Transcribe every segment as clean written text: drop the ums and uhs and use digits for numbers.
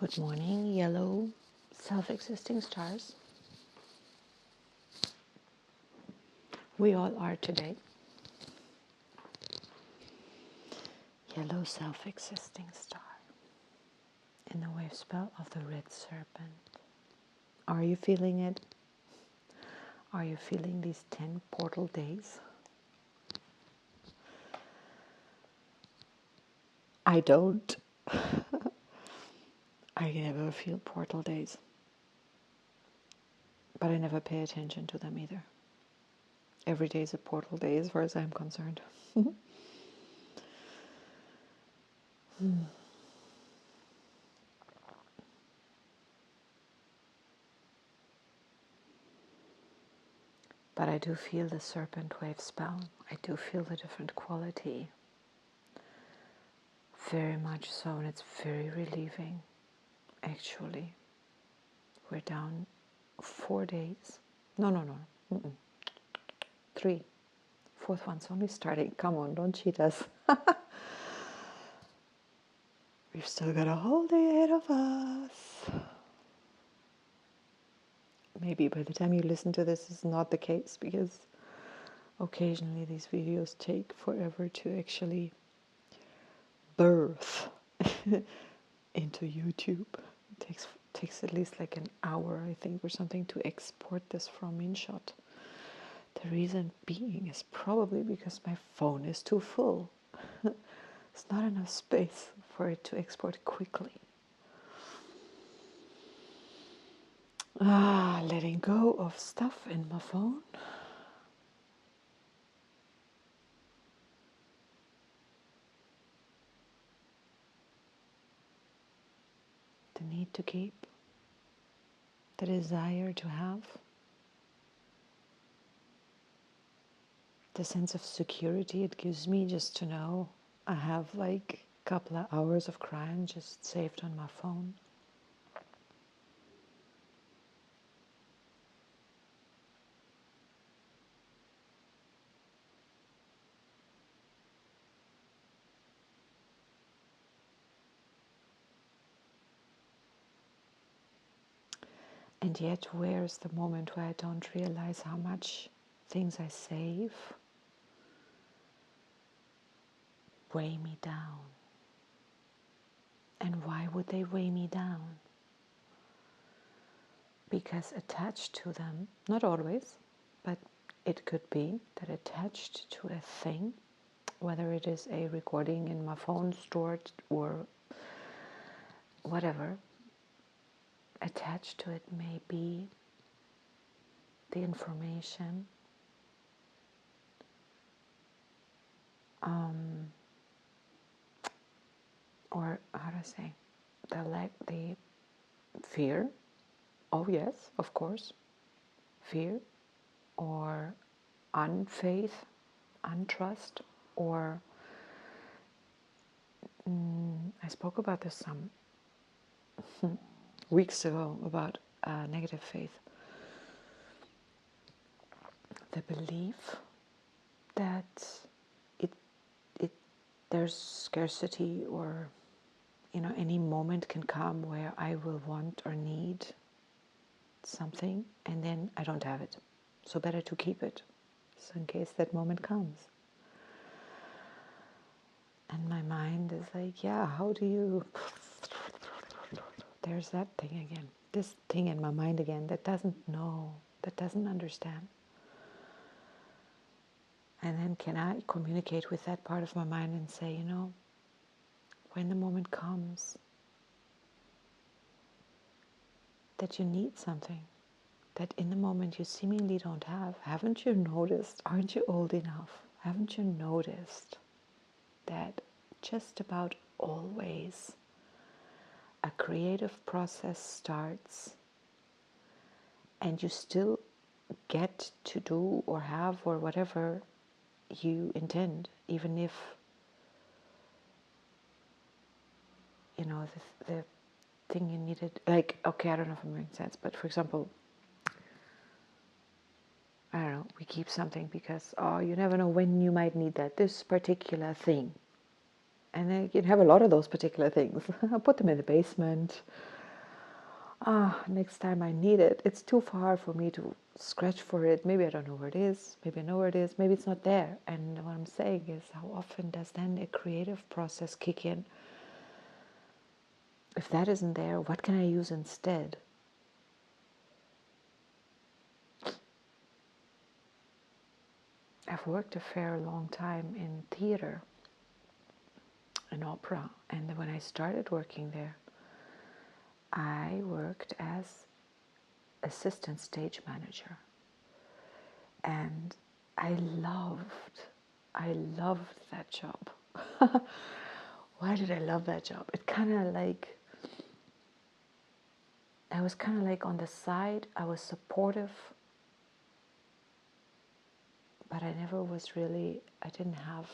Good morning, yellow self-existing stars. We all are today. Yellow self-existing star in the wave spell of the red serpent. Are you feeling it? Are you feeling these 10 portal days? I don't. I never feel portal days. But I never pay attention to them either. Every day is a portal day as far as I'm concerned. But I do feel the serpent wave spell. I do feel the different quality. Very much so, and it's very relieving, actually. We're down 4 days. No. Mm-mm. 3. Fourth one's only starting. Come on, don't cheat us. We've still got a whole day ahead of us. Maybe by the time you listen to this is not the case, because occasionally these videos take forever to actually birth into YouTube. It takes at least like an hour, I think, or something to export this from InShot. The reason being is probably because my phone is too full. There's not enough space for it to export quickly. Letting go of stuff in my phone. The need to keep. The desire to have. The sense of security it gives me just to know I have like a couple of hours of crime just saved on my phone. And yet, where's the moment where I don't realize how much things I save weigh me down? And why would they weigh me down? Because attached to them, not always, but it could be that attached to a thing, whether it is a recording in my phone stored or whatever, attached to it may be the information, or how to say, the fear. Oh yes, of course, fear, or unfaith, untrust, or I spoke about this some weeks ago about negative faith. The belief that it there's scarcity, or any moment can come where I will want or need something and then I don't have it. So better to keep it, so in case that moment comes. And my mind is like, yeah, how do you... There's that thing again. This thing in my mind again that doesn't know, that doesn't understand. And then can I communicate with that part of my mind and say, when the moment comes that you need something, that in the moment you seemingly don't have, haven't you noticed, aren't you old enough, haven't you noticed that just about always a creative process starts and you still get to do or have or whatever you intend, even if the thing you needed, like, okay, I don't know if I'm making sense, but for example, I don't know, we keep something because, you never know when you might need that, this particular thing. And I can have a lot of those particular things. I'll put them in the basement. Next time I need it, it's too far for me to scratch for it. Maybe I don't know where it is. Maybe I know where it is. Maybe it's not there. And what I'm saying is, how often does then a creative process kick in? If that isn't there, what can I use instead? I've worked a fair long time in theater, in opera, and when I started working there, I worked as assistant stage manager, and I loved that job. Why did I love that job? It kind of like, I was kind of like on the side. I was supportive, but I never was really, I didn't have,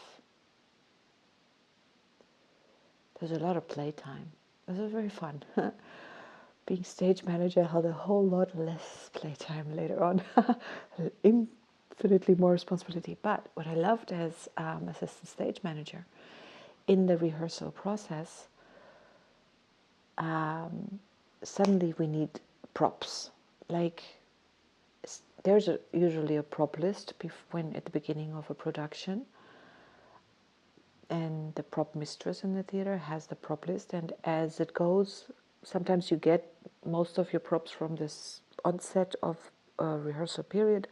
there's a lot of playtime. It was very fun. Being stage manager held a whole lot less playtime later on. Infinitely more responsibility. But what I loved as assistant stage manager, in the rehearsal process, suddenly we need props. Like, there's usually a prop list when at the beginning of a production, and the prop mistress in the theater has the prop list, and as it goes, sometimes you get most of your props from this onset of a rehearsal period,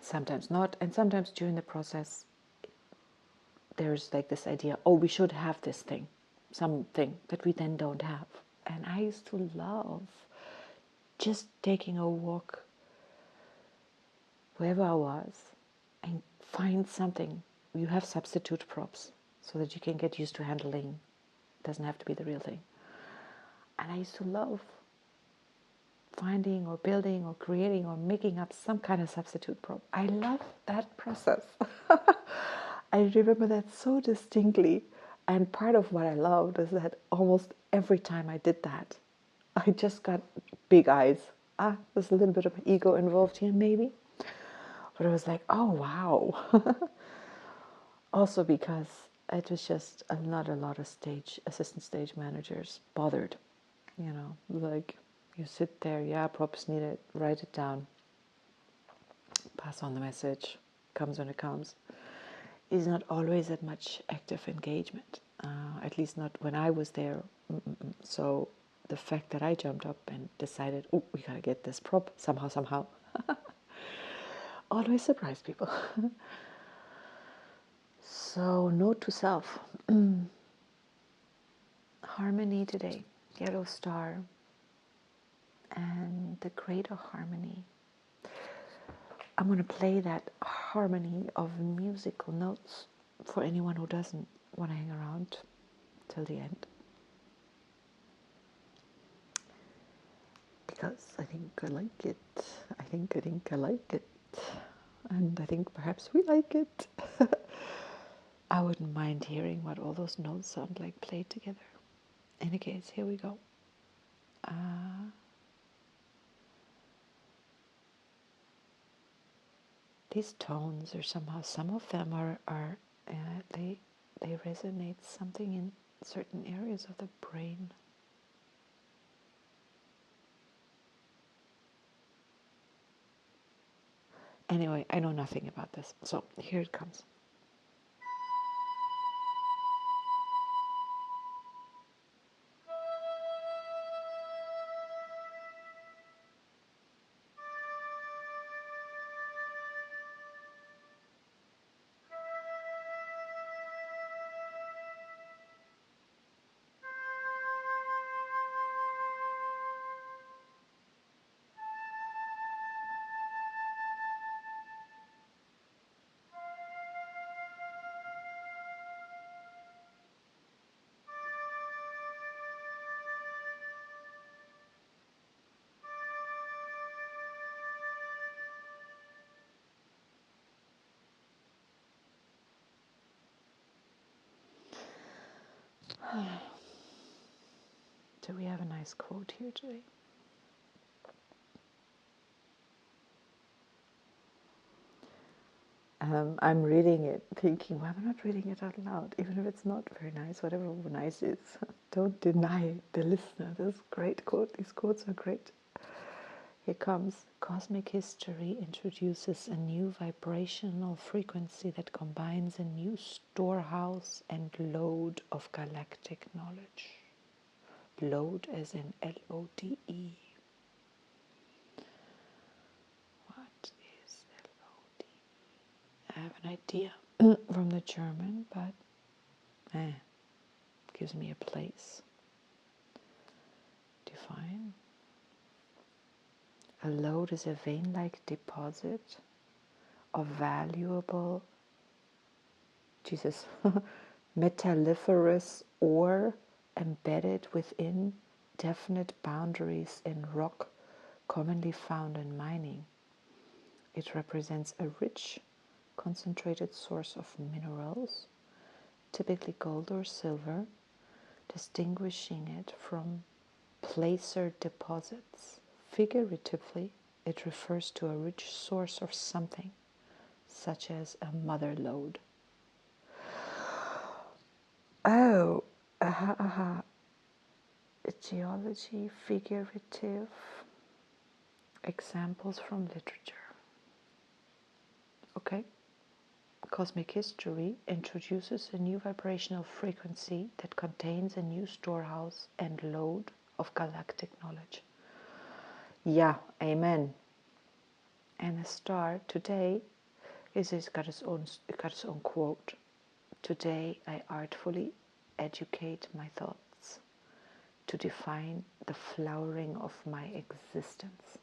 sometimes not, and sometimes during the process there's like this idea, oh, we should have this thing, something that we then don't have. And I used to love just taking a walk wherever I was and find something. You have substitute props so that you can get used to handling. It doesn't have to be the real thing. And I used to love finding or building or creating or making up some kind of substitute prop. I love that process. I remember that so distinctly. And part of what I loved is that almost every time I did that, I just got big eyes. There's a little bit of ego involved here, maybe. But it was like, oh, wow. Also because it was just not a lot of assistant stage managers bothered. Like, you sit there, yeah, props needed, write it down, pass on the message, comes when it comes. Is not always that much active engagement, at least not when I was there. So the fact that I jumped up and decided, oh, we gotta get this prop somehow, always surprised people. So note to self, harmony today, yellow star, and the greater harmony. I'm going to play that harmony of musical notes for anyone who doesn't want to hang around till the end. Because I think I like it. I think I like it. And I think perhaps we like it. I wouldn't mind hearing what all those notes sound like played together. In any case, here we go. These tones are somehow, some of them are they resonate something in certain areas of the brain. Anyway, I know nothing about this, so here it comes. So we have a nice quote here today. I'm reading it, thinking, why am I not reading it out loud? Even if it's not very nice, whatever nice is, don't deny the listener. This great quote. These quotes are great. Here comes. Cosmic history introduces a new vibrational frequency that combines a new storehouse and load of galactic knowledge. Load as in L-O-D-E. What is L-O-D-E? I have an idea from the German, but gives me a place. Define. A load is a vein-like deposit of valuable, metalliferous ore embedded within definite boundaries in rock commonly found in mining. It represents a rich, concentrated source of minerals, typically gold or silver, distinguishing it from placer deposits. Figuratively, it refers to a rich source of something, such as a mother lode. Oh, Geology, figurative examples from literature. Okay. Cosmic history introduces a new vibrational frequency that contains a new storehouse and load of galactic knowledge. Yeah, amen. And the star today it's got its own quote. Today I artfully educate my thoughts to define the flowering of my existence.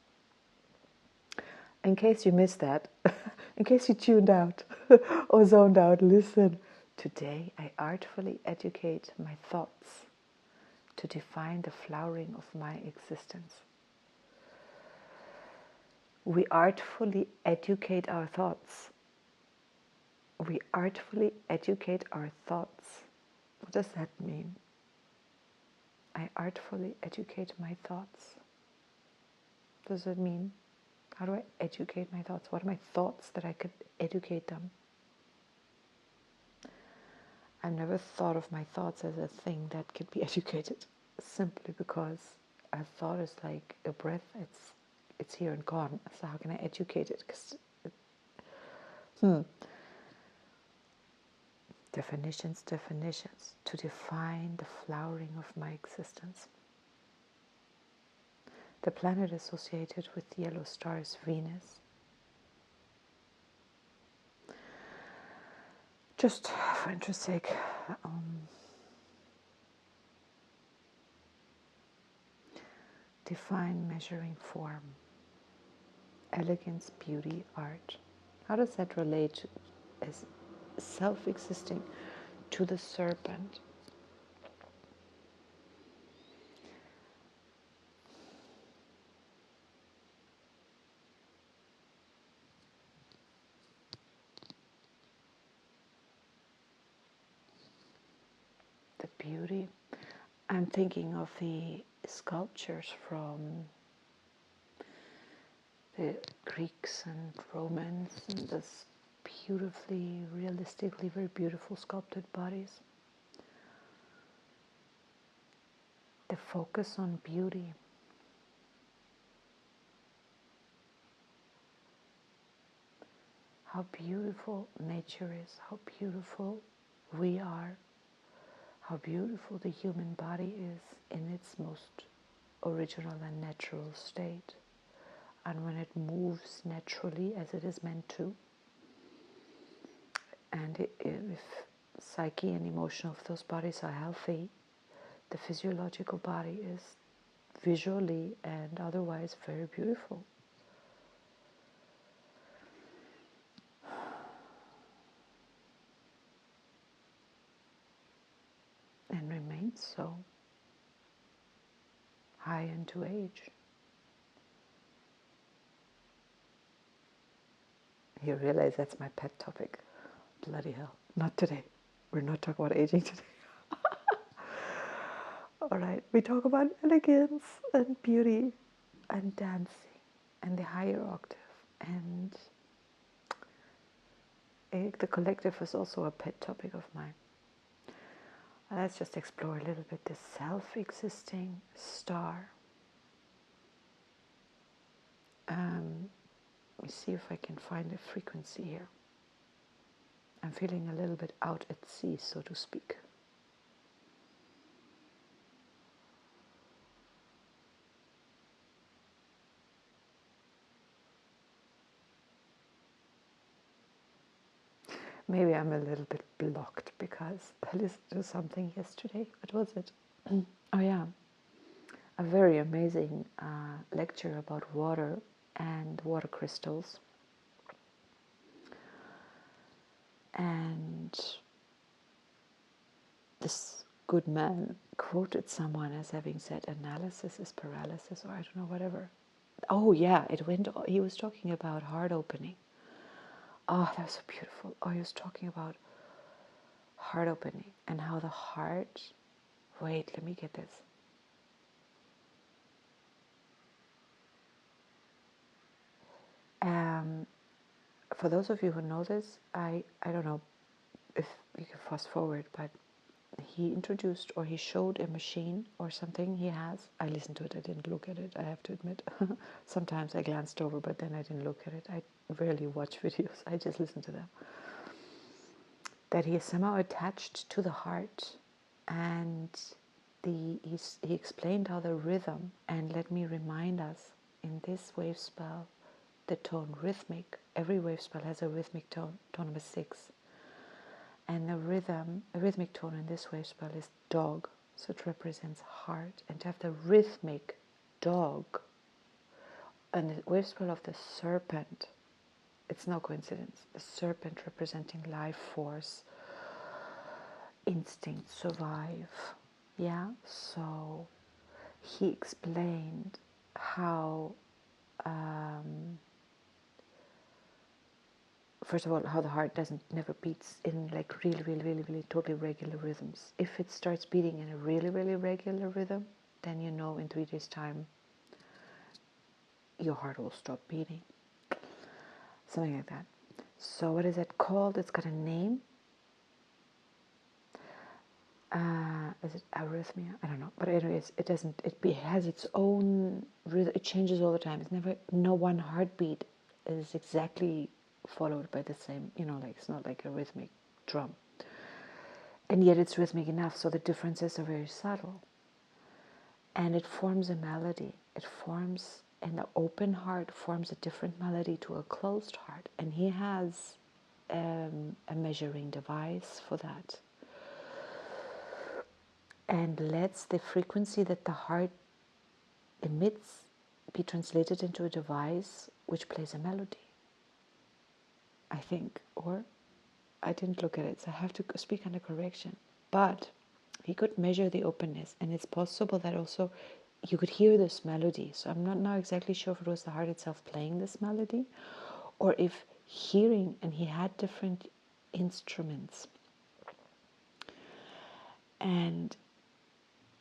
In case you missed that, in case you tuned out or zoned out, listen. Today I artfully educate my thoughts to define the flowering of my existence. We artfully educate our thoughts. We artfully educate our thoughts. What does that mean? I artfully educate my thoughts. What does that mean? How do I educate my thoughts? What are my thoughts that I could educate them? I've never thought of my thoughts as a thing that could be educated, simply because a thought is like a breath. It's here and gone. So how can I educate it? Definitions. To define the flowering of my existence. The planet associated with the yellow star is Venus. Just for interest's sake, define measuring form, elegance, beauty, art. How does that relate as self-existing to the serpent? The beauty. I'm thinking of the sculptures from the Greeks and Romans, and this beautifully, realistically, very beautiful sculpted bodies. The focus on beauty. How beautiful nature is, how beautiful we are, how beautiful the human body is in its most original and natural state. And when it moves naturally as it is meant to, and if psyche and emotion of those bodies are healthy, the physiological body is visually and otherwise very beautiful. And remains so high into age. You realize that's my pet topic. Bloody hell. Not today. We're not talking about aging today. Alright, we talk about elegance and beauty and dancing and the higher octave and The collective is also a pet topic of mine. Let's just explore a little bit this self-existing star. Let me see if I can find a frequency here. I'm feeling a little bit out at sea, so to speak. Maybe I'm a little bit blocked because I listened to something yesterday. What was it? Oh yeah, a very amazing lecture about water and water crystals. And this good man quoted someone as having said, analysis is paralysis, or I don't know, whatever. Oh yeah, he was talking about heart opening. Oh, that was so beautiful. Oh, he was talking about heart opening and how the heart, wait, let me get this. For those of you who know this, I don't know if you can fast forward, but he introduced or he showed a machine or something he has. I listened to it, I didn't look at it, I have to admit. Sometimes I glanced over, but then I didn't look at it. I rarely watch videos, I just listen to them. That he is somehow attached to the heart, and he explained how the rhythm, and let me remind us, in this wave spell, the tone rhythmic, every wave spell has a rhythmic tone, tone number 6. And the rhythmic tone in this wave spell is dog, so it represents heart. And to have the rhythmic dog, and the wave spell of the serpent, it's no coincidence. The serpent representing life force, instinct, survive. Yeah, so he explained how first of all, how the heart never beats in like really totally regular rhythms. If it starts beating in a really regular rhythm, then you know in 3 days' time your heart will stop beating. Something like that. So what is it called? It's got a name. Is it arrhythmia? I don't know. But anyways, it doesn't. It has its own rhythm. It changes all the time. It's never. No one heartbeat is exactly followed by the same. Like it's not like a rhythmic drum. And yet it's rhythmic enough, so the differences are very subtle. And it forms a melody. It forms, and the open heart forms a different melody to a closed heart. And he has a measuring device for that. And lets the frequency that the heart emits be translated into a device which plays a melody, I think. Or I didn't look at it, so I have to speak under correction. But he could measure the openness, and it's possible that also you could hear this melody. So I'm not now exactly sure if it was the heart itself playing this melody, or if hearing, and he had different instruments. And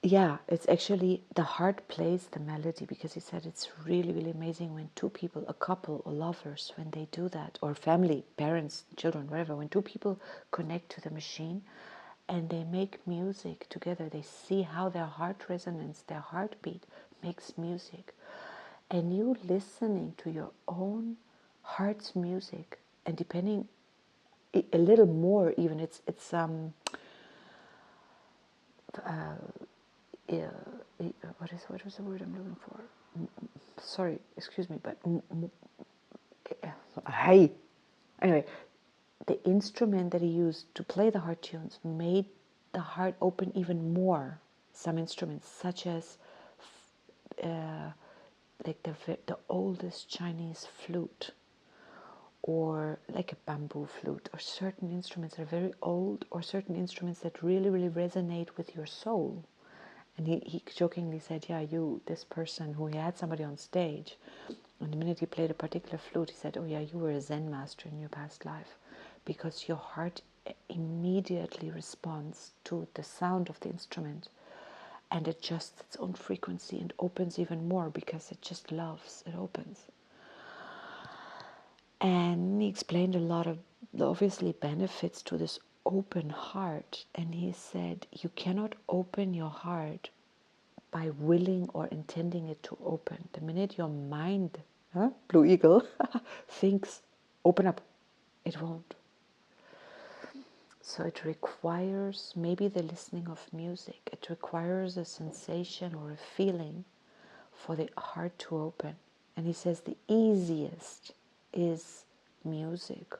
yeah, it's actually the heart plays the melody, because he said it's really amazing when two people, a couple or lovers, when they do that, or family, parents, children, whatever, when two people connect to the machine and they make music together, they see how their heart resonance, their heartbeat makes music. And you listening to your own heart's music, and depending a little more even, it's what was the word I'm looking for? Sorry, excuse me, but hey, anyway, the instrument that he used to play the heart tunes made the heart open even more. Some instruments, such as like the oldest Chinese flute, or like a bamboo flute, or certain instruments that are very old, or certain instruments that really resonate with your soul. And he jokingly said, yeah, this person who, he had somebody on stage, and the minute he played a particular flute, he said, oh yeah, you were a Zen master in your past life, because your heart immediately responds to the sound of the instrument and adjusts its own frequency and opens even more, because it just loves, it opens. And he explained a lot of the obviously benefits to this open heart. And he said, you cannot open your heart by willing or intending it to open. The minute your mind, Blue Eagle, thinks, open up, it won't. So it requires maybe the listening of music. It requires a sensation or a feeling for the heart to open. And he says the easiest is music.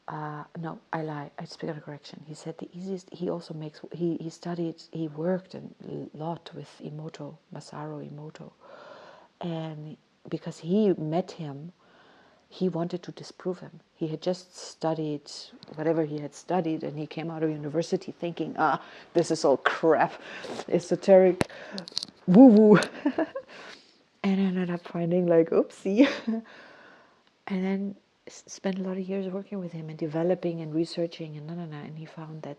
No, I lie. I speak out of correction. He said the easiest. He also makes. He studied. He worked a lot with Emoto, Masaru Emoto, and because he met him, he wanted to disprove him. He had just studied whatever he had studied, and he came out of university thinking, this is all crap, esoteric, woo woo, and ended up finding like, oopsie, and then spent a lot of years working with him and developing and researching and and he found that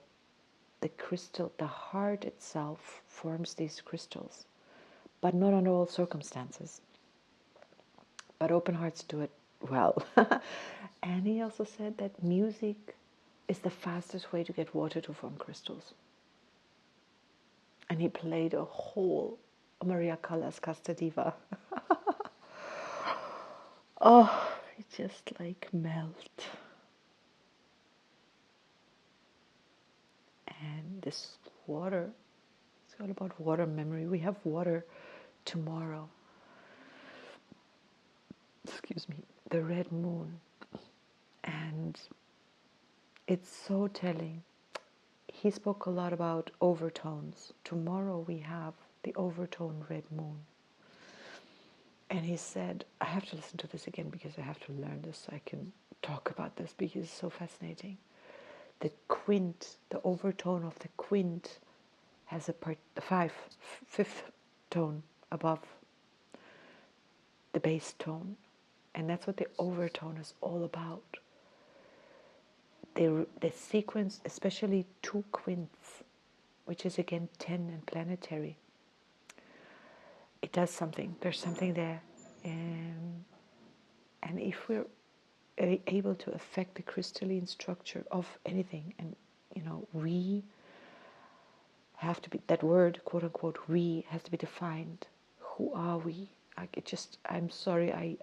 the crystal, the heart itself forms these crystals, but not under all circumstances. But open hearts do it well. And he also said that music is the fastest way to get water to form crystals. And he played a whole Maria Callas Casta Diva. Oh, it just like melt. And this water, it's all about water memory. We have water tomorrow. Excuse me, the red moon. And it's so telling. He spoke a lot about overtones. Tomorrow we have the overtone red moon. And he said, I have to listen to this again because I have to learn this so I can talk about this because it's so fascinating. The quint, the overtone of the quint has the fifth tone above the bass tone. And that's what the overtone is all about. The sequence, especially two quints, which is again 10 and planetary, it does something. There's something there. And if we're able to affect the crystalline structure of anything, and we have to be, that word, quote unquote, we has to be defined. Who are we? I'm sorry, I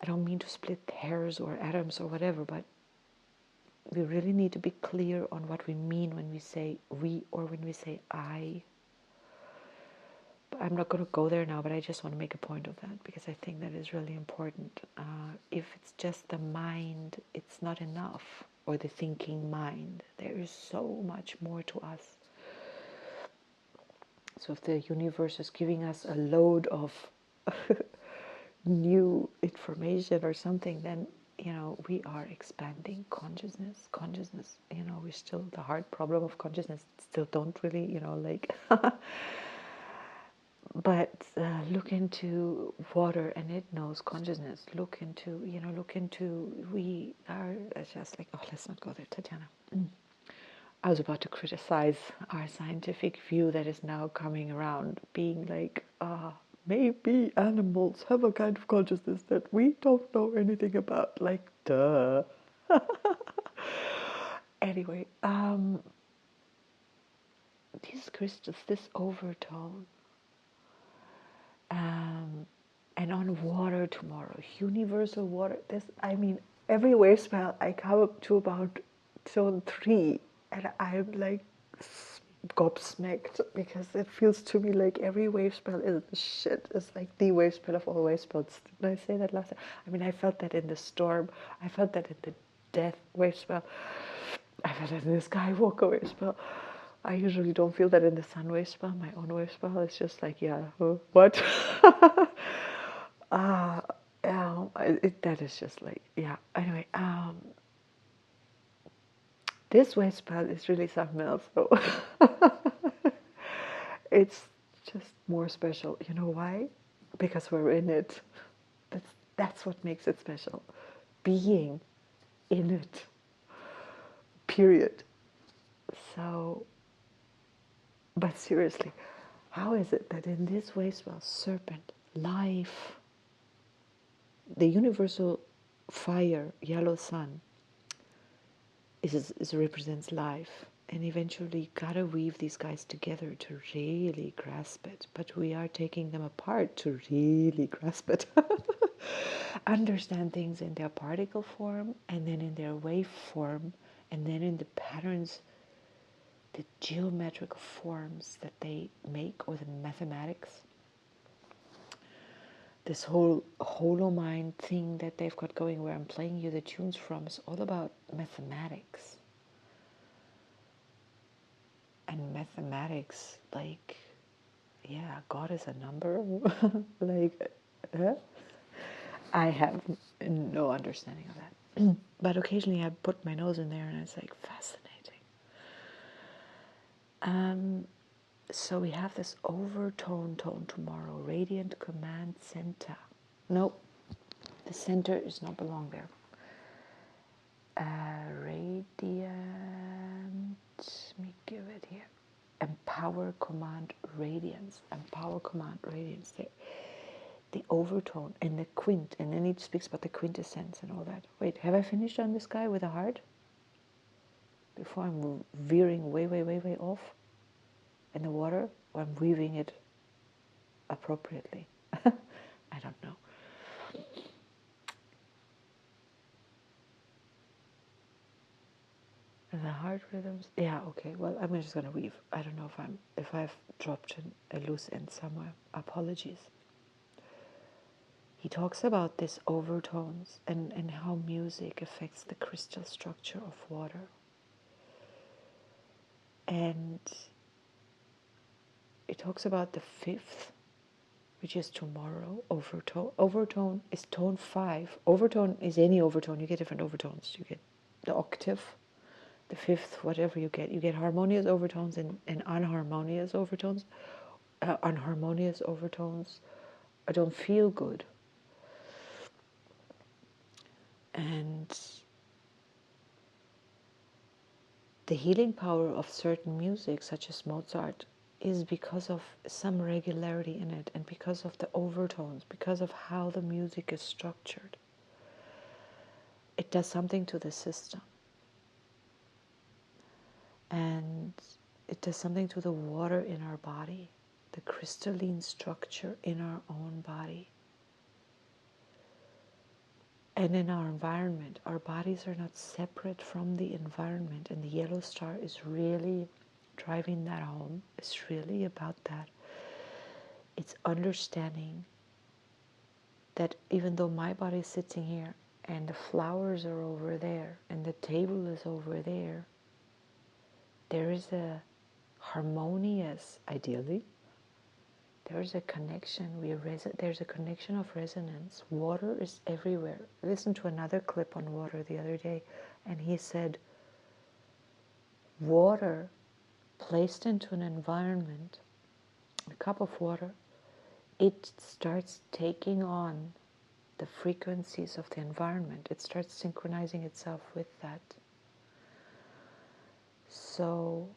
don't mean to split hairs or atoms or whatever, but we really need to be clear on what we mean when we say we or when we say I. But I'm not going to go there now, but I just want to make a point of that because I think that is really important. If it's just the mind, it's not enough, or the thinking mind. There is so much more to us. So if the universe is giving us a load of new information or something, then we are expanding consciousness. We still, the hard problem of consciousness still don't really like but look into water and it knows consciousness. Look into we are just like, oh, let's not go there, Tatiana. I was about to criticize our scientific view that is now coming around, being like, maybe animals have a kind of consciousness that we don't know anything about. Like, duh. Anyway, these crystals, this overtone, and on water tomorrow, universal water. Every wave spell I come up to about zone 3, and I'm like gobsmacked because it feels to me like every wave spell is the shit. It's like the wave spell of all wave spells. Did I say that last time? I felt that in the storm. I felt that in the death wave spell. I felt that in the Skywalker wave spell. I usually don't feel that in the sun wave spell. My own wave spell is just like, yeah, what? That is just like, yeah. Anyway, this wave spell is really something else. So it's just more special. You know why? Because we're in it. That's what makes it special. Being in it. Period. So, but seriously, how is it that in this wave spell, serpent, life, the universal fire, yellow sun, represents life. And eventually gotta weave these guys together to really grasp it. But we are taking them apart to really grasp it. Understand things in their particle form, and then in their wave form, and then in the patterns, the geometric forms that they make, or the mathematics. This whole HoloMind thing that they've got going, where I'm playing you the tunes from, is all about mathematics. And mathematics, like, yeah, God is a number. Like, I have no understanding of that. But occasionally I put my nose in there and it's like fascinating. So we have this overtone tone tomorrow, radiant command center. Nope, the center does not belong there. Radiant, let me give it here. Empower command radiance. Empower command radiance. The overtone and the quint, and then he speaks about the quintessence and all that. Wait, have I finished on this guy with a heart? Before I'm veering way, way, way, way off in the water, or I'm weaving it appropriately? I don't know. The heart rhythms, yeah, okay. Well, I'm just gonna weave. I don't know if I've dropped a loose end somewhere. Apologies. He talks about this overtones and how music affects the crystal structure of water. And it talks about the fifth, which is tomorrow, overtone. Overtone is tone 5. Overtone is any overtone. You get different overtones. You get the octave, the fifth, whatever you get. You get harmonious overtones and unharmonious overtones. Unharmonious overtones don't feel good. And the healing power of certain music, such as Mozart, is because of some regularity in it, and because of the overtones, because of how the music is structured. It does something to the system. And it does something to the water in our body, the crystalline structure in our own body. And in our environment, our bodies are not separate from the environment, and the yellow star is really driving that home. It's really about that. It's understanding that even though my body is sitting here and the flowers are over there and the table is over there, there is a harmonious, ideally, there's a connection. There's a connection of resonance. Water is everywhere. I listened to another clip on water the other day, and he said, water placed into an environment, a cup of water, it starts taking on the frequencies of the environment. It starts synchronizing itself with that. So,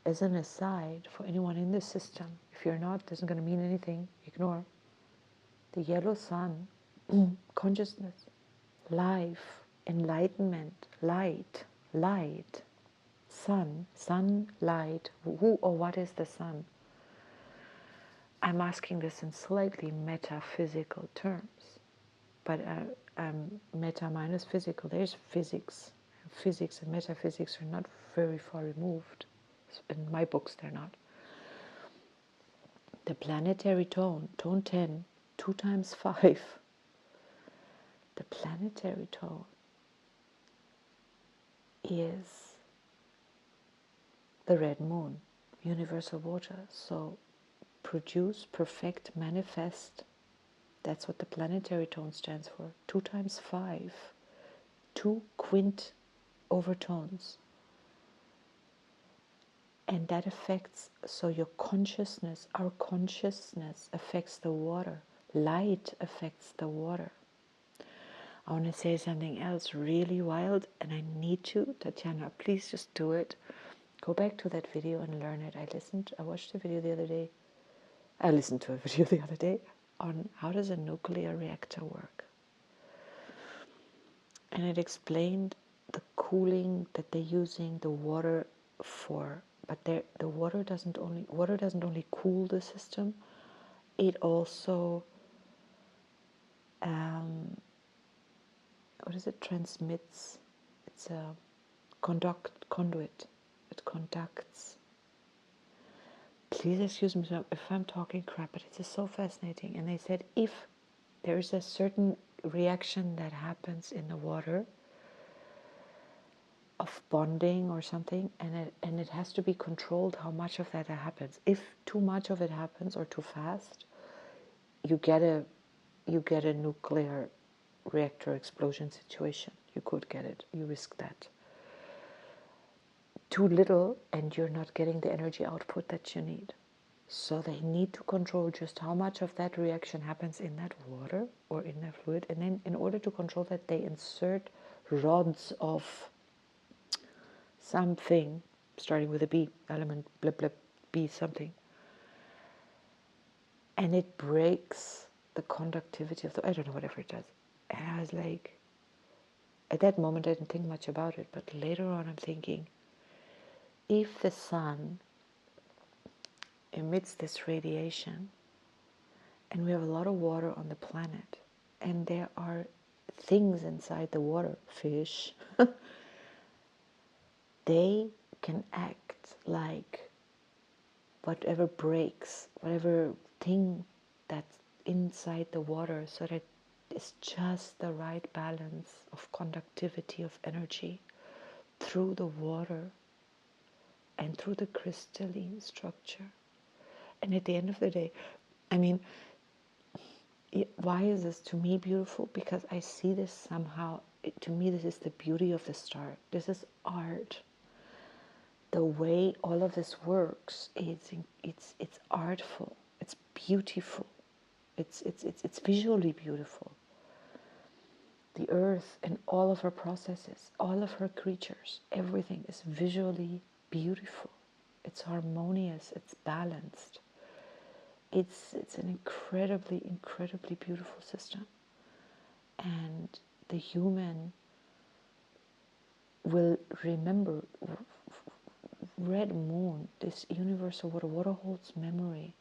as an aside, for anyone in this system, if you're not, it isn't going to mean anything, ignore. The yellow sun, consciousness, life, enlightenment, light, sun, light. Who or what is the sun? I'm asking this in slightly metaphysical terms, but meta minus physical. There's physics. Physics and metaphysics are not very far removed. In my books, they're not. The planetary tone, tone 10, 2 times 5. The planetary tone is the red moon, universal water. So produce, perfect, manifest. That's what the planetary tone stands for. 2 times 5. 2 quint overtones. And that affects, so your consciousness, our consciousness affects the water. Light affects the water. I want to say something else really wild, and I need to. Tatiana, please just do it. Go back to that video and learn it. I watched a video the other day. I listened to a video the other day. on how does a nuclear reactor work. And it explained the cooling that they're using the water for. But the water doesn't only cool the system, it also transmits. It's a conduit. It conducts. Please excuse me if I'm talking crap, but it's just so fascinating. And they said if there is a certain reaction that happens in the water of bonding or something, and it has to be controlled how much of that happens. If too much of it happens or too fast, you get a nuclear reactor explosion situation. You could get it. You risk that. Too little, and you're not getting the energy output that you need. So they need to control just how much of that reaction happens in that water or in that fluid. And then in order to control that, they insert rods of something, starting with a B, element, blah, blah, B something. And it breaks the conductivity of the, I don't know, whatever it does. And I was like, at that moment I didn't think much about it, but later on I'm thinking, if the sun emits this radiation, and we have a lot of water on the planet, and there are things inside the water, fish, they can act like whatever breaks, whatever thing that's inside the water, so that it's just the right balance of conductivity of energy through the water and through the crystalline structure. And at the end of the day, I mean, why is this to me beautiful? Because I see this somehow, to me this is the beauty of the star. This is art. The way all of this works, it's artful, it's beautiful, it's visually beautiful. The earth and all of her processes, all of her creatures, everything is visually beautiful. It's harmonious, it's balanced. It's an incredibly beautiful system. And the human will remember red moon, this universal water holds memory.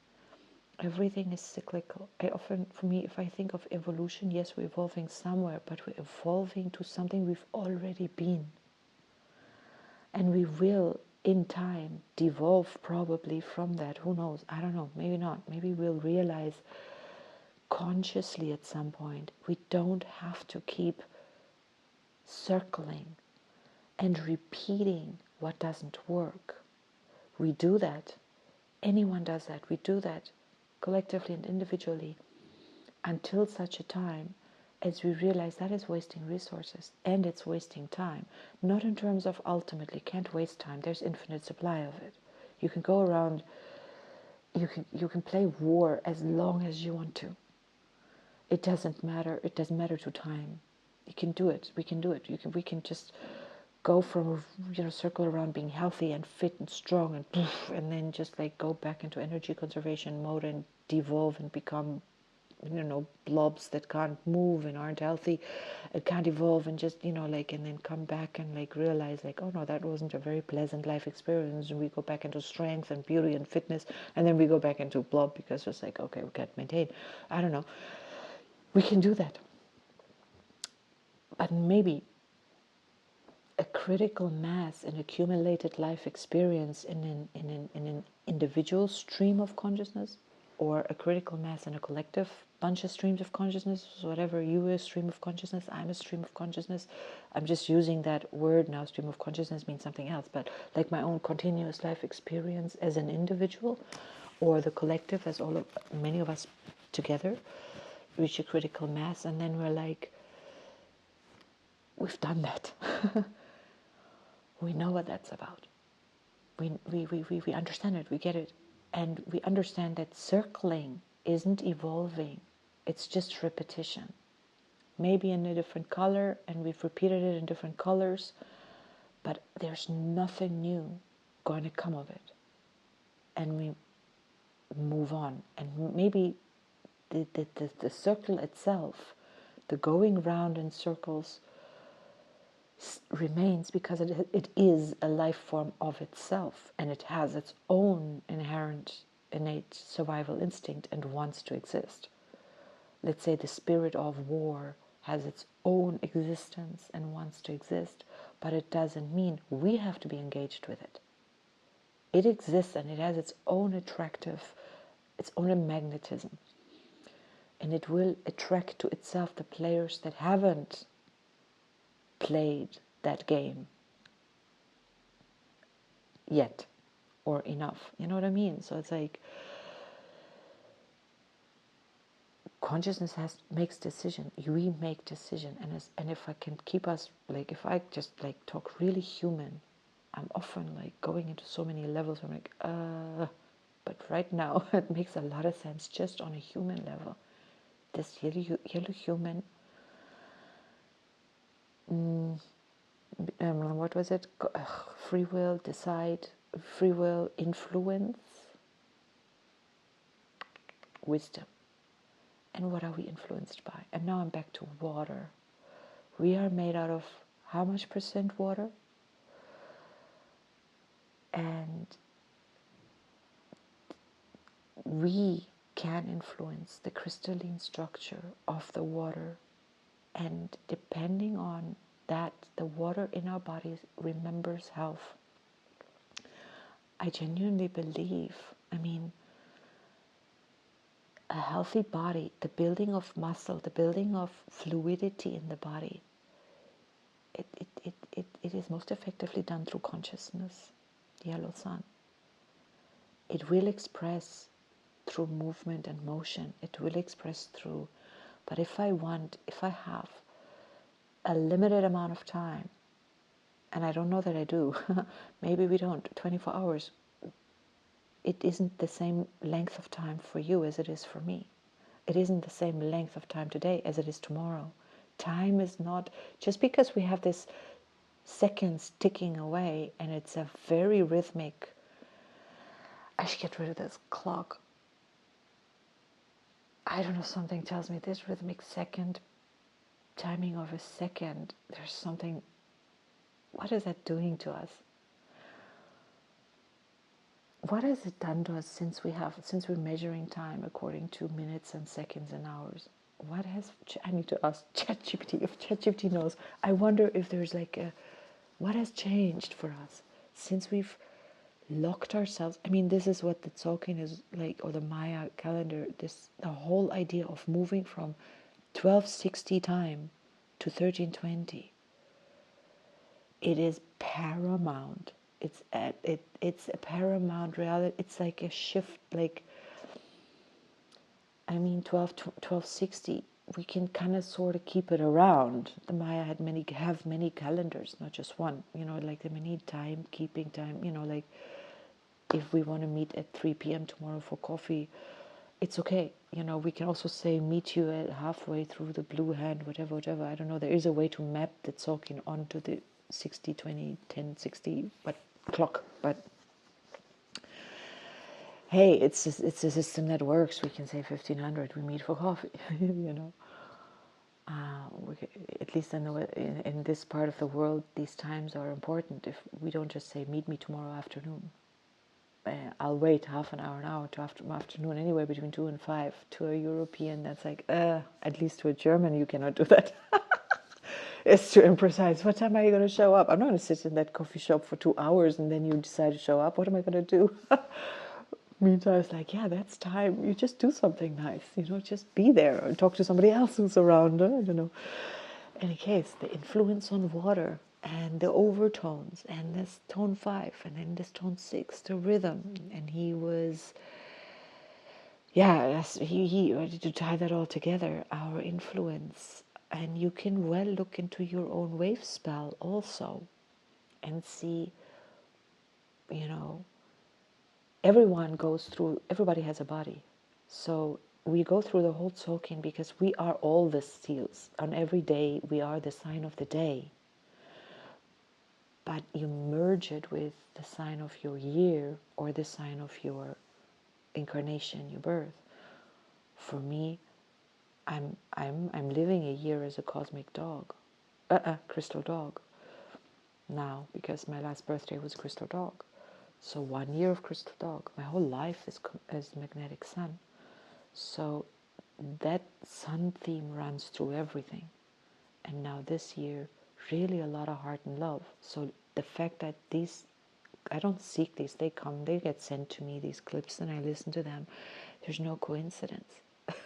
Everything is cyclical. For me, if I think of evolution, yes, we're evolving somewhere, but we're evolving to something we've already been. And we will, in time, devolve probably from that. Who knows? I don't know. Maybe not. Maybe we'll realize consciously at some point we don't have to keep circling and repeating what doesn't work. We do that. Anyone does that. We do that collectively and individually until such a time as we realize that is wasting resources and it's wasting time. Not in terms of ultimately can't waste time. There's infinite supply of it. You can go around, you can play war as long as you want to. It doesn't matter. It doesn't matter to time. You can do it. We can do it. We can just go from circle around being healthy and fit and strong and then just like go back into energy conservation mode and devolve and become blobs that can't move and aren't healthy and can't evolve and just and then come back and realize oh no, that wasn't a very pleasant life experience, and we go back into strength and beauty and fitness, and then we go back into blob because it's okay, we can't maintain. I don't know. We can do that, but maybe a critical mass, an accumulated life experience in an individual stream of consciousness, or a critical mass in a collective bunch of streams of consciousness, whatever. You are a stream of consciousness, I'm a stream of consciousness. I'm just using that word now. Stream of consciousness means something else, but my own continuous life experience as an individual, or the collective as many of us together reach a critical mass, and then we're we've done that. We know what that's about. We understand it, we get it. And we understand that circling isn't evolving, it's just repetition. Maybe in a different color, and we've repeated it in different colors, but there's nothing new going to come of it. And we move on. And maybe the circle itself, the going round in circles, remains because it is a life form of itself, and it has its own inherent, innate survival instinct and wants to exist. Let's say the spirit of war has its own existence and wants to exist, but it doesn't mean we have to be engaged with it. It exists and it has its own its own magnetism. And it will attract to itself the players that haven't played that game yet or enough. You know what I mean? So it's like consciousness makes decision. We make decision, and if I can keep us, like, if I just like talk really human, I'm often like going into so many levels. I'm like, but right now it makes a lot of sense just on a human level. This yellow human, what was it? Free will, decide, free will, influence, wisdom. And what are we influenced by? And now I'm back to water. We are made out of how much percent water? And we can influence the crystalline structure of the water. And depending on that, the water in our bodies remembers health. I genuinely believe, a healthy body, the building of muscle, the building of fluidity in the body, it is most effectively done through consciousness, yellow sun. It will express through movement and motion. It will express through, but if I have a limited amount of time, and I don't know that I do, maybe we don't, 24 hours, it isn't the same length of time for you as it is for me. It isn't the same length of time today as it is tomorrow. Time is not, just because we have this seconds ticking away, and it's a very rhythmic, I should get rid of this clock. I don't know, something tells me this rhythmic second, timing of a second, there's something, what is that doing to us? What has it done to us since we're measuring time according to minutes and seconds and hours? I need to ask ChatGPT if ChatGPT knows. I wonder if there's what has changed for us since we've locked ourselves. This is what the Tzolk'in is like, or the Maya calendar, the whole idea of moving from 1260 time to 1320. It is paramount. It's a paramount reality. It's like a shift, 1260, we can kind of sort of keep it around. The Maya have many calendars, not just one. They need keeping time. If we want to meet at 3 p.m. tomorrow for coffee, it's okay. We can also say meet you at halfway through the blue hand, whatever. I don't know. There is a way to map the talking onto the 60, 20, 10, 60, clock. But hey, it's a system that works. We can say 1500. We meet for coffee. At least in this part of the world, these times are important. If we don't just say meet me tomorrow afternoon. I'll wait half an hour to afternoon anyway, between 2 and 5. To a European, that's at least to a German, you cannot do that. It's too imprecise. What time are you going to show up? I'm not going to sit in that coffee shop for 2 hours and then you decide to show up. What am I going to do? Meantime, I was like, yeah, that's time. You just do something nice. Just be there and talk to somebody else who's around. I don't know. In any case, the influence on water and the overtones and this tone 5 and then this tone 6, the rhythm. And he was, he wanted to tie that all together, our influence. And you can well look into your own wave spell also and see, everybody has a body. So we go through the whole Tzolk'in because we are all the seals. On every day, we are the sign of the day. But you merge it with the sign of your year or the sign of your incarnation, your birth. For me, I'm living a year as a cosmic dog, crystal dog now, because my last birthday was crystal dog. So 1 year of crystal dog. My whole life is magnetic sun. So that sun theme runs through everything. And now this year, really a lot of heart and love. So the fact that these, I don't seek these, they come, they get sent to me, these clips, and I listen to them. There's no coincidence.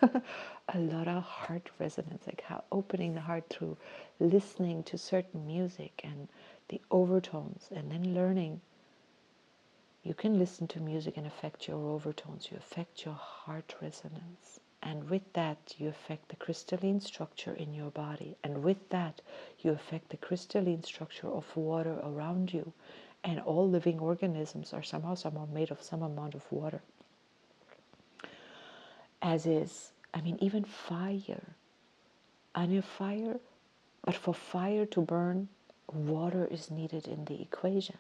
A lot of heart resonance, like how opening the heart through listening to certain music and the overtones, and then learning. You can listen to music and affect your overtones, you affect your heart resonance. And with that, you affect the crystalline structure in your body. And with that, you affect the crystalline structure of water around you. And all living organisms are somehow made of some amount of water. As is, I mean, even fire. And if fire, but for fire to burn, water is needed in the equation.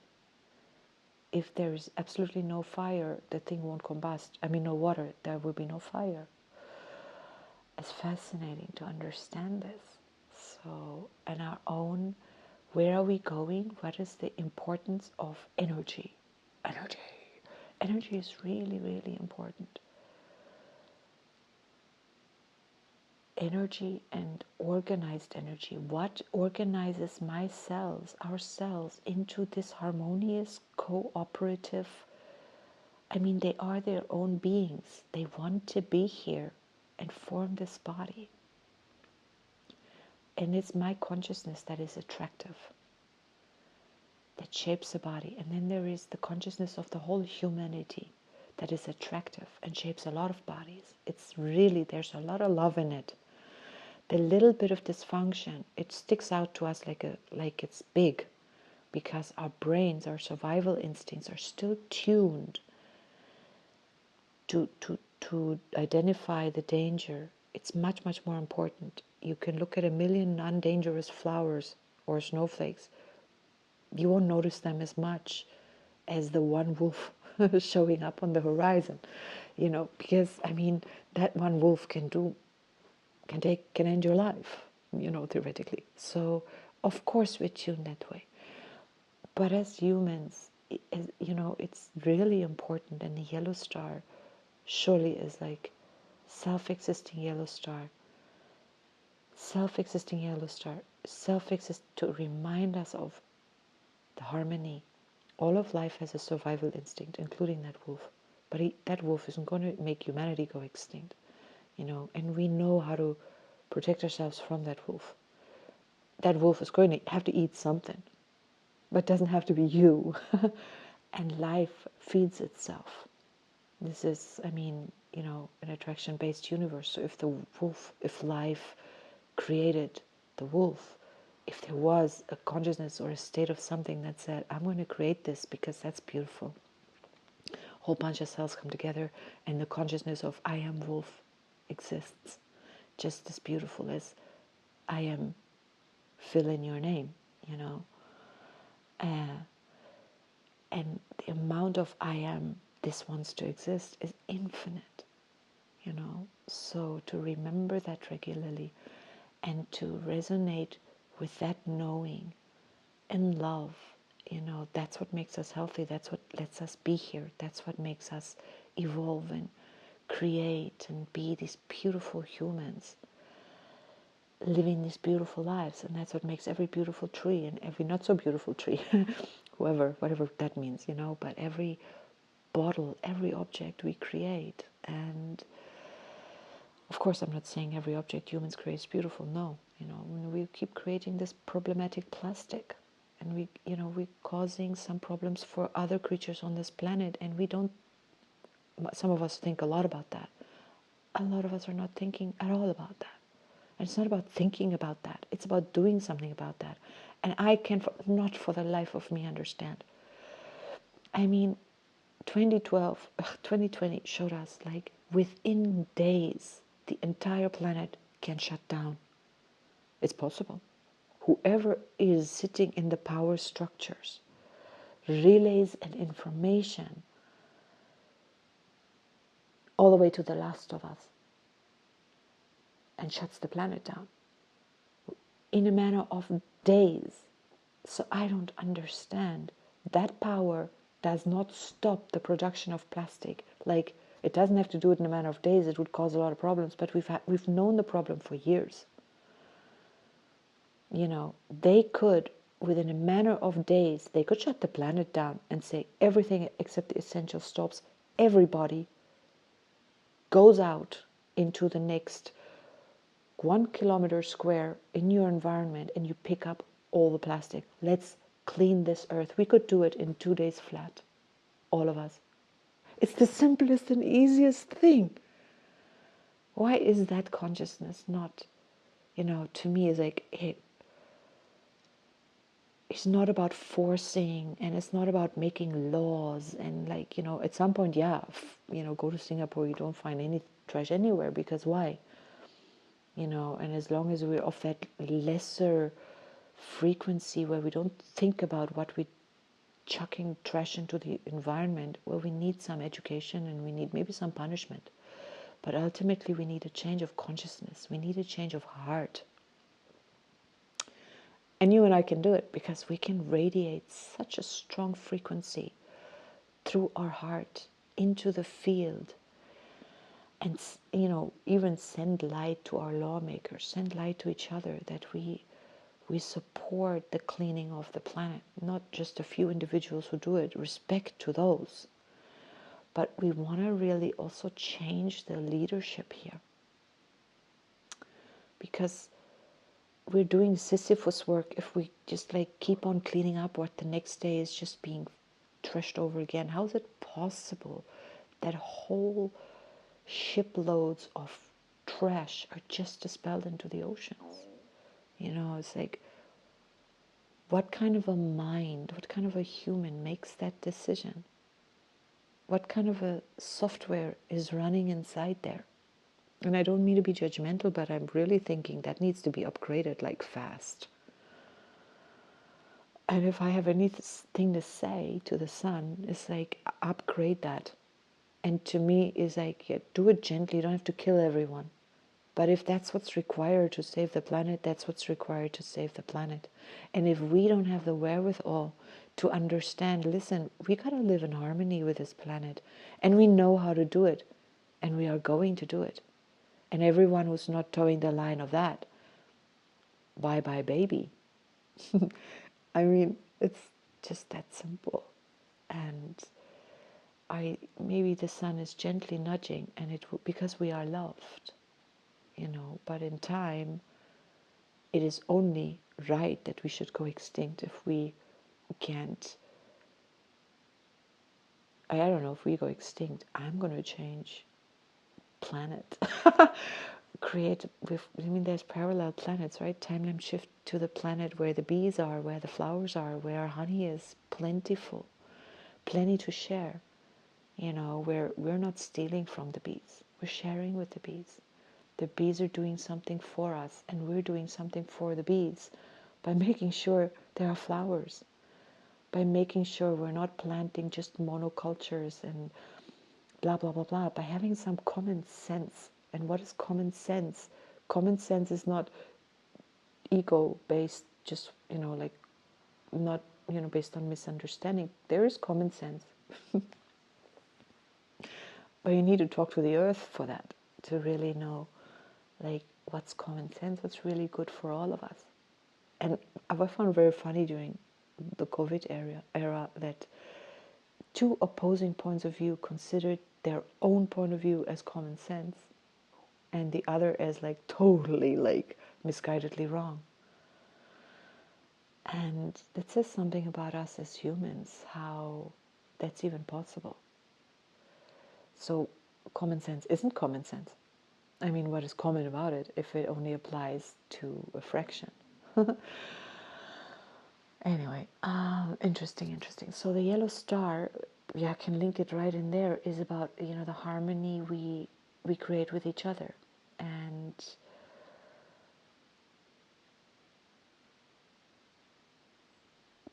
If there is absolutely no fire, the thing won't combust. I mean, no water, there will be no fire. It's fascinating to understand this. So, and our own, where are we going? What is the importance of energy? Energy. Energy is really, really important. Energy and organized energy. What organizes my cells, our cells, into this harmonious, cooperative? I mean, they are their own beings. They want to be here and form this body. And it's my consciousness that is attractive, that shapes the body. And then there is the consciousness of the whole humanity that is attractive and shapes a lot of bodies. It's really, there's a lot of love in it. The little bit of dysfunction, it sticks out to us like it's big, because our brains, our survival instincts are still tuned to identify the danger. It's much, much more important. You can look at a million non-dangerous flowers or snowflakes. You won't notice them as much as the one wolf showing up on the horizon, because I mean that one wolf can end your life, theoretically. So of course we tune that way. But as humans, it's really important, and the yellow star surely is like self-existing yellow star, to remind us of the harmony. All of life has a survival instinct, including that wolf. But that wolf isn't going to make humanity go extinct, and we know how to protect ourselves from that wolf. That wolf is going to have to eat something, but doesn't have to be you. And life feeds itself. This is, an attraction-based universe. So if life created the wolf, if there was a consciousness or a state of something that said, I'm going to create this because that's beautiful, a whole bunch of cells come together and the consciousness of I am wolf exists, just as beautiful as I am fill in your name, and the amount of I am this wants to exist is infinite, so to remember that regularly and to resonate with that knowing and love, that's what makes us healthy. That's what lets us be here. That's what makes us evolve and create and be these beautiful humans living these beautiful lives. And that's what makes every beautiful tree and every not so beautiful tree whatever that means, but every bottle, every object we create. And of course, I'm not saying every object humans create is beautiful. No, we keep creating this problematic plastic, and we're causing some problems for other creatures on this planet, and we don't. Some of us think a lot about that. A lot of us are not thinking at all about that. And it's not about thinking about that. It's about doing something about that. And I can not for the life of me understand. I mean, 2020 showed us like within days, the entire planet can shut down. It's possible. Whoever is sitting in the power structures relays an information all the way to the last of us. and shuts the planet down in a matter of days. So I don't understand. That power does not stop the production of plastic. Like, it doesn't have to do it in a matter of days. It would cause a lot of problems, but we've known the problem for years. You know, they could, within a matter of days, they could shut the planet down and say everything except the essential stops. Everybody goes out into the next 1 kilometer square in your environment and you pick up all the plastic. Let's clean this earth. We could do it in 2 days flat, all of us. It's the simplest and easiest thing. Why is that consciousness not, to me, is like, hey, it's not about forcing, and it's not about making laws, and like, at some point, yeah, go to Singapore, you don't find any trash anywhere, because why? And as long as we're of that lesser frequency where we don't think about what we're chucking trash into the environment, well, we need some education and we need maybe some punishment. But ultimately, we need a change of consciousness. We need a change of heart. And you and I can do it because we can radiate such a strong frequency through our heart into the field. And, even send light to our lawmakers, send light to each other, that we support the cleaning of the planet. Not just a few individuals who do it, respect to those. But we want to really also change the leadership here. Because we're doing Sisyphus work if we just keep on cleaning up what the next day is just being trashed over again. How is it possible that whole shiploads of trash are just dispelled into the oceans? It's like, what kind of a mind, what kind of a human makes that decision? What kind of a software is running inside there? And I don't mean to be judgmental, but I'm really thinking that needs to be upgraded fast. And if I have anything to say to the sun, it's upgrade that. And to me, is yeah, do it gently. You don't have to kill everyone. But if that's what's required to save the planet, that's what's required to save the planet. And if we don't have the wherewithal to understand, listen, we got to live in harmony with this planet. And we know how to do it. And we are going to do it. And everyone who's not towing the line of that, bye-bye, baby. I mean, it's just that simple. And maybe the sun is gently nudging, and because we are loved, but in time, it is only right that we should go extinct if we can't. I don't know, if we go extinct, I'm going to change planet. There's parallel planets, right? Timeline shift to the planet where the bees are, where the flowers are, where our honey is plentiful, plenty to share. Where we're not stealing from the bees, we're sharing with the bees. The bees are doing something for us, and we're doing something for the bees by making sure there are flowers, by making sure we're not planting just monocultures and blah, blah, blah, blah, by having some common sense. And what is common sense? Common sense is not ego-based, just, not, based on misunderstanding. There is common sense. But you need to talk to the earth for that, to really know, what's common sense, what's really good for all of us. And I found very funny during the COVID era that two opposing points of view considered their own point of view as common sense, and the other as totally misguidedly wrong. And that says something about us as humans, how that's even possible. So common sense isn't common sense. I mean, what is common about it if it only applies to a fraction? Anyway, interesting. So the yellow star, I can link it right in there, is about, the harmony we create with each other. And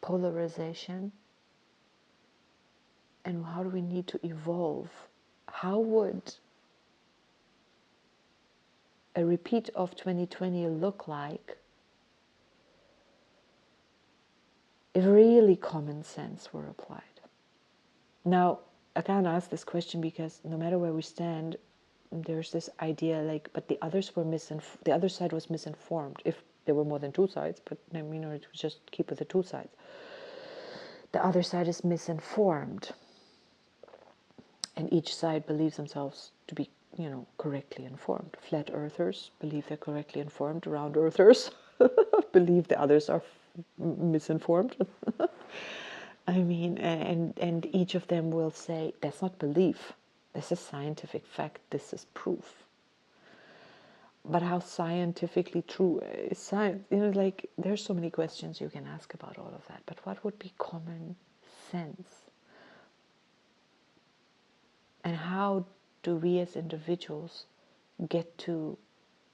polarization, and how do we need to evolve? How would a repeat of 2020 look like if really common sense were applied? Now, I can't ask this question because no matter where we stand, there's this idea like, but the others were the other side was misinformed. If there were more than two sides, but it was just keep with the two sides. The other side is misinformed, and each side believes themselves to be, correctly informed. Flat earthers believe they're correctly informed. Round earthers believe the others are misinformed. And each of them will say, that's not belief. This is scientific fact. This is proof. But how scientifically true is science? There's so many questions you can ask about all of that. But what would be common sense? And how do we as individuals get to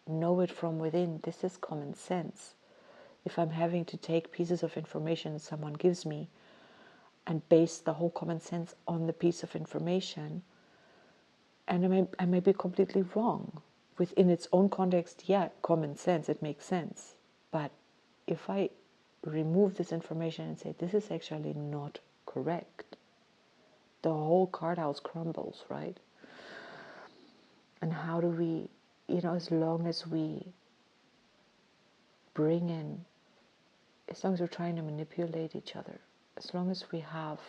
know it from within? This is common sense. If I'm having to take pieces of information someone gives me and base the whole common sense on the piece of information, and I may be completely wrong. Within its own context, yeah, common sense, it makes sense. But if I remove this information and say, this is actually not correct, the whole card house crumbles, right? And how do we, as long as we bring in, as long as we're trying to manipulate each other, as long as we have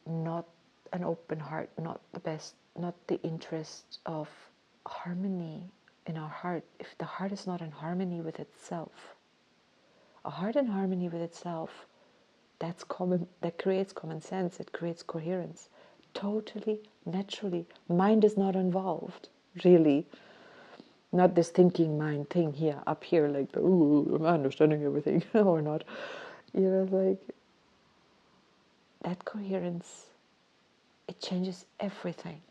not an open heart, not the interest of harmony in our heart, if the heart is not in harmony with itself, a heart in harmony with itself, that creates common sense, it creates coherence, totally naturally. Mind is not involved, really. Not this thinking mind thing here, up here, like, I'm understanding everything, or not. That coherence, it changes everything.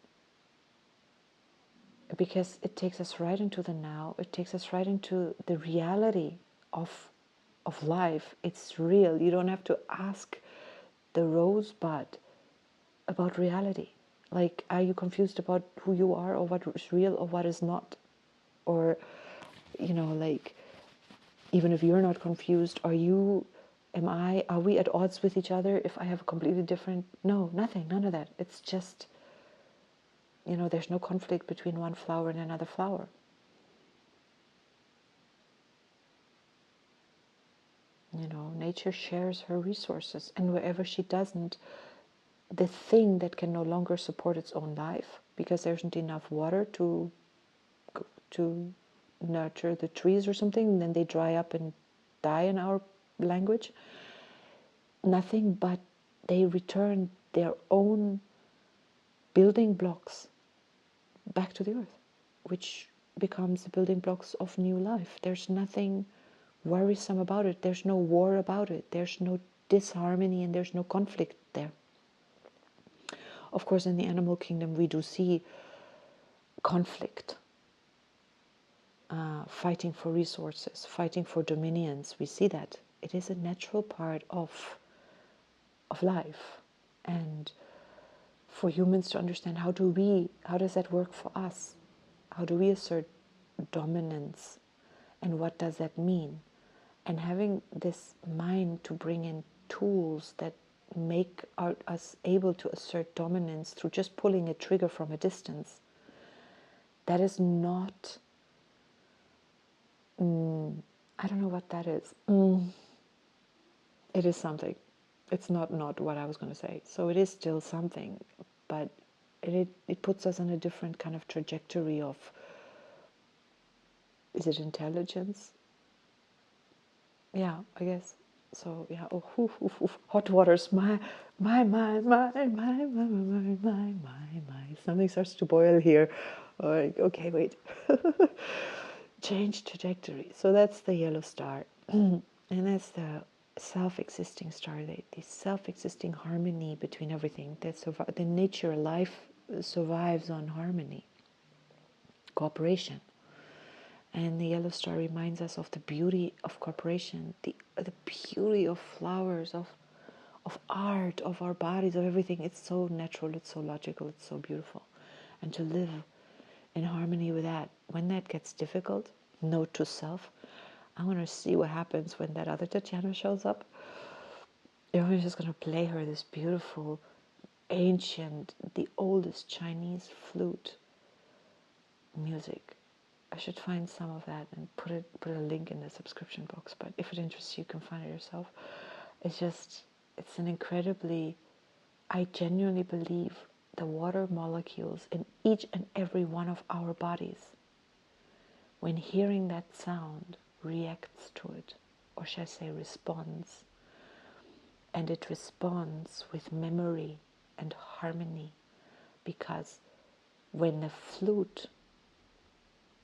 Because it takes us right into the now, it takes us right into the reality of life. It's real. You don't have to ask the rosebud about reality. Like, are you confused about who you are, or what is real or what is not? Or, even if you're not confused, are we at odds with each other if I have a completely different? No, nothing, none of that. It's just, there's no conflict between one flower and another flower. Nature shares her resources, and wherever she doesn't, the thing that can no longer support its own life because there isn't enough water to nurture the trees or something, and then they dry up and die in our language. Nothing but they return their own building blocks back to the earth, which becomes the building blocks of new life. There's nothing worrisome about it. There's no war about it. There's no disharmony and there's no conflict there. Of course, in the animal kingdom, we do see conflict, fighting for resources, fighting for dominions. We see that. It is a natural part of life. And for humans to understand, how does that work for us? How do we assert dominance? And what does that mean? And having this mind to bring in tools that make us able to assert dominance through just pulling a trigger from a distance, that is not, I don't know what that is. It is something. It's not what I was going to say. So it is still something, but it puts us on a different kind of trajectory of, is it intelligence? Yeah, I guess. So yeah, hot waters, my. Something starts to boil here. Like, okay, wait. Change trajectory. So that's the yellow star. And that's the self-existing star, the self-existing harmony between everything. The nature, life survives on harmony, cooperation. And the yellow star reminds us of the beauty of cooperation, the beauty of flowers, of art, of our bodies, of everything. It's so natural, it's so logical, it's so beautiful. And to live in harmony with that. When that gets difficult, note to self, I want to see what happens when that other Tatjana shows up. You're just going to play her this beautiful, ancient, the oldest Chinese flute music. I should find some of that and put a link in the subscription box. But if it interests you, you can find it yourself. It's an incredibly, I genuinely believe the water molecules in each and every one of our bodies, when hearing that sound, reacts to it, or shall I say responds. And it responds with memory and harmony, because when the flute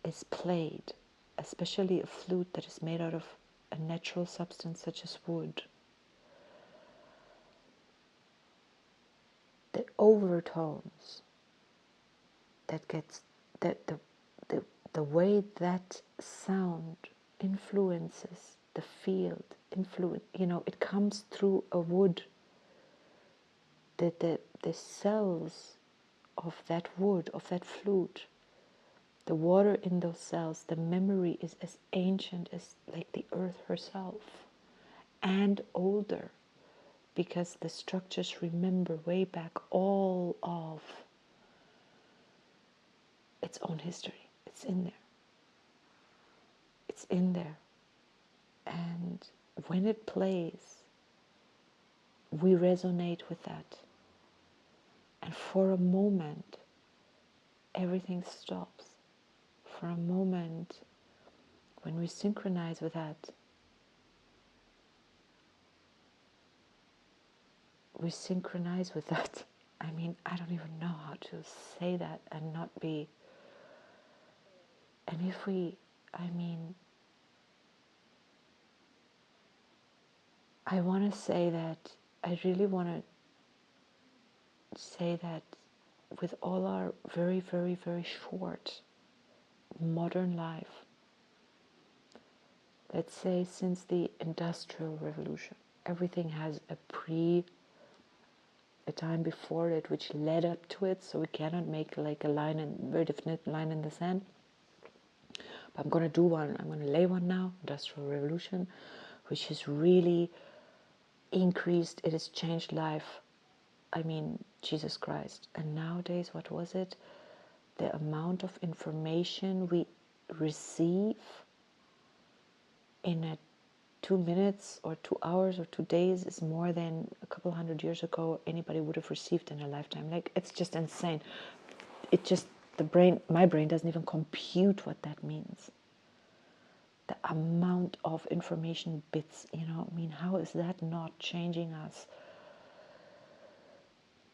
is played, especially a flute that is made out of a natural substance such as wood, the overtones that gets the way that sound influences the field, it comes through a wood. The cells of that wood, of that flute, the water in those cells, the memory is as ancient as like the earth herself, and older, because the structures remember way back all of its own history. It's in there. It's in there. And when it plays, we resonate with that. And for a moment, everything stops. For a moment, when we synchronize with that, I mean, I don't even know how to say that and not be. And if we, I want to say that, I really want to say that with all our very, very, very short modern life, let's say since the Industrial Revolution, everything has a time before it which led up to it, so we cannot make like a very definite line in the sand. But I'm going to do one. I'm going to lay one now. Industrial Revolution, which has really increased. It has changed life. I mean, Jesus Christ. And nowadays, what was it? The amount of information we receive in 2 minutes or 2 hours or 2 days is more than a couple hundred years ago anybody would have received in a lifetime. Like, it's just insane. It just, my brain doesn't even compute what that means. The amount of information bits, how is that not changing us?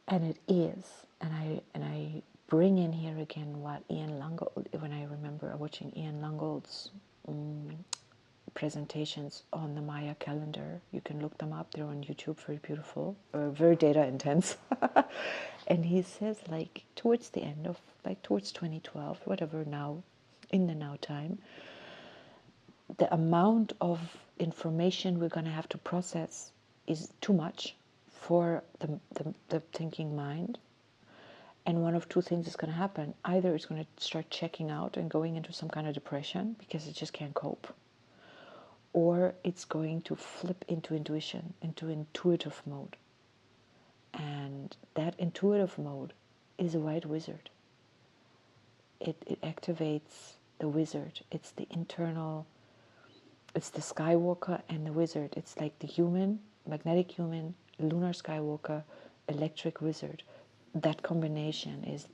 And it is. And I bring in here again what Ian Langold, when I remember watching Ian Langold's presentations on the Maya calendar. You can look them up. They're on YouTube. Very beautiful. Very data intense. And he says, like, towards the end of, like, towards 2012, whatever now, in the now time, the amount of information we're going to have to process is too much for the thinking mind. And one of two things is going to happen. Either it's going to start checking out and going into some kind of depression because it just can't cope. Or it's going to flip into intuition, into intuitive mode. And that intuitive mode is a white wizard. It activates the wizard. It's the internal, it's the Skywalker and the wizard. It's like the human, magnetic human, lunar Skywalker, electric wizard. That combination is,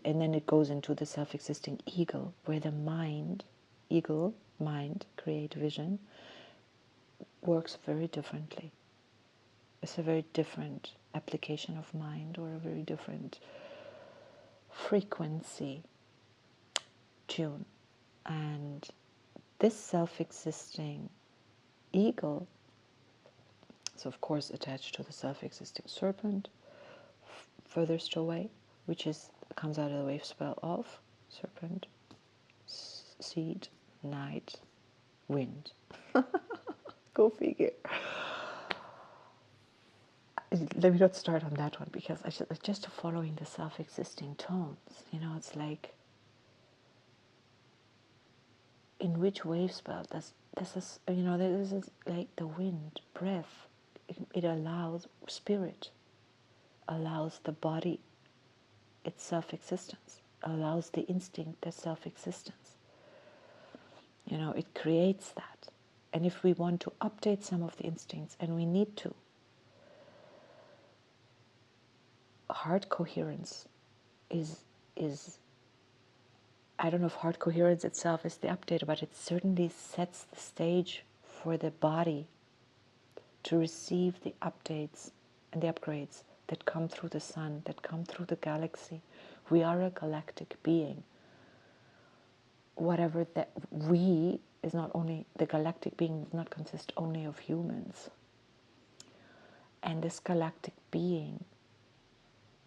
and then it goes into the self-existing eagle, where the mind, eagle, mind, create vision, works very differently. It's a very different application of mind, or a very different frequency tune. And this self-existing eagle is of course attached to the self-existing serpent furthest away, which comes out of the wave spell of serpent, seed, night, wind. Go figure. Let me not start on that one, because just following the self-existing tones, it's like in which wave spell does this is, this is like the wind, breath. It allows spirit, allows the body its self-existence, allows the instinct their self-existence. It creates that. And if we want to update some of the instincts, and we need to, heart coherence is I don't know if heart coherence itself is the update, but it certainly sets the stage for the body to receive the updates and the upgrades that come through the sun, that come through the galaxy. We are a galactic being. Whatever that we is not only, the galactic being does not consist only of humans. And this galactic being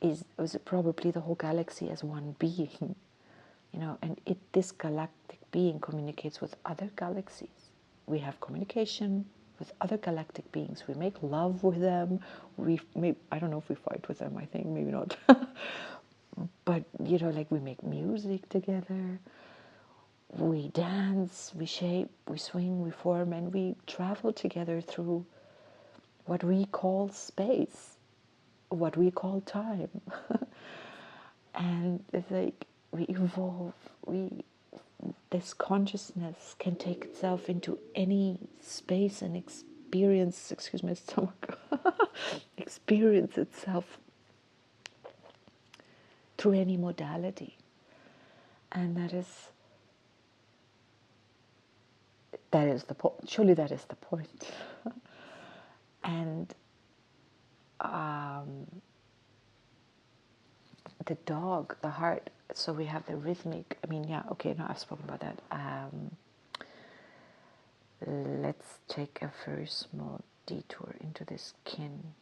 is probably the whole galaxy as one being, and this galactic being communicates with other galaxies. We have communication with other galactic beings. We make love with them. I don't know if we fight with them, I think, maybe not. But, like we make music together. We dance, we shape, we swing, we form, and we travel together through what we call space, what we call time. And it's like we evolve. This consciousness can take itself into any space and experience, excuse my stomach, experience itself through any modality. And that is the point. Surely that is the point. And the dog, the heart, so we have the rhythmic, I've spoken about that. Let's take a very small detour into this kin.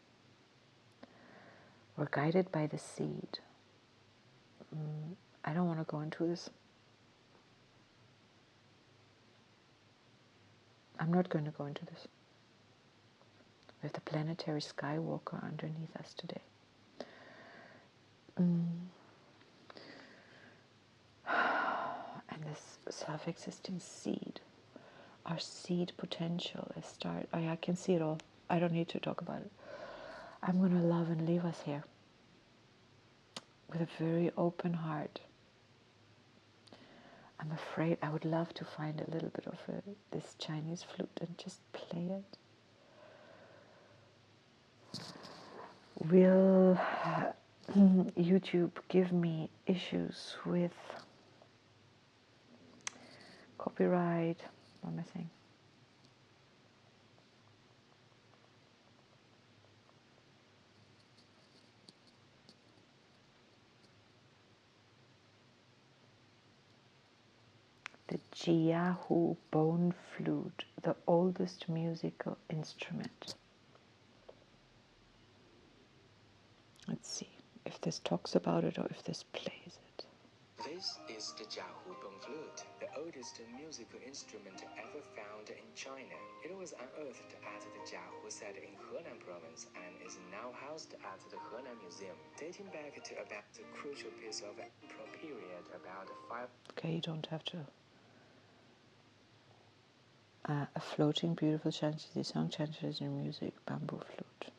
We're guided by the seed. I don't want to go into this. I'm not going to go into this. We have the planetary skywalker underneath us today. And this self-existing seed, our seed potential is I can see it all. I don't need to talk about it. I'm going to love and leave us here with a very open heart. I'm afraid I would love to find a little bit of this Chinese flute and just play it. Will YouTube give me issues with copyright? What am I saying? The Jiahu bone flute, the oldest musical instrument. Let's see if this talks about it or if this plays it. This is the Jiahu bone flute, the oldest musical instrument ever found in China. It was unearthed at the Jiahu site in Henan province and is now housed at the Henan Museum, dating back to about the crucial piece of Emperor period about 5. Okay, you don't have to. A floating, beautiful Chinese song, Chinese music, bamboo flute.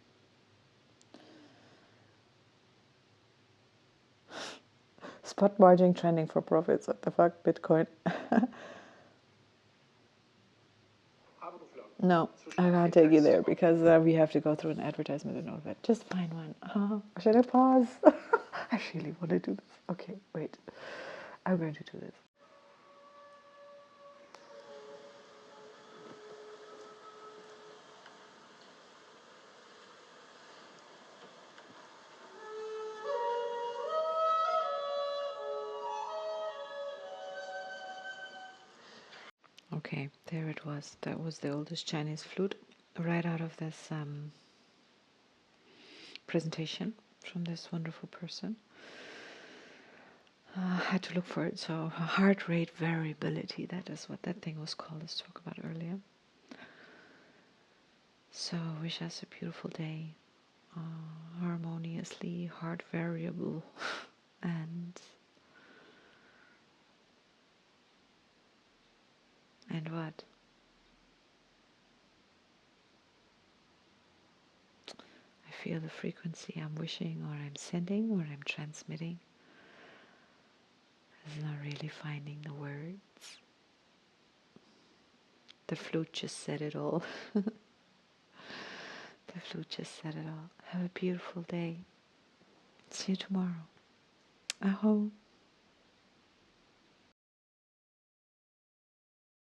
Spot margin trending for profits. What the fuck, Bitcoin? No, I can't take you there because we have to go through an advertisement and all that. Just find one. Should I pause? I really want to do this. Okay, wait. I'm going to do this. Okay, there it was. That was the oldest Chinese flute, right out of this presentation from this wonderful person. I had to look for it. So heart rate variability, that is what that thing was called. Let's talk about earlier. So wish us a beautiful day, harmoniously, heart variable, and And what? I feel the frequency I'm wishing, or I'm sending, or I'm transmitting is not really finding the words. The flute just said it all. The flute just said it all. Have a beautiful day. See you tomorrow. Aho.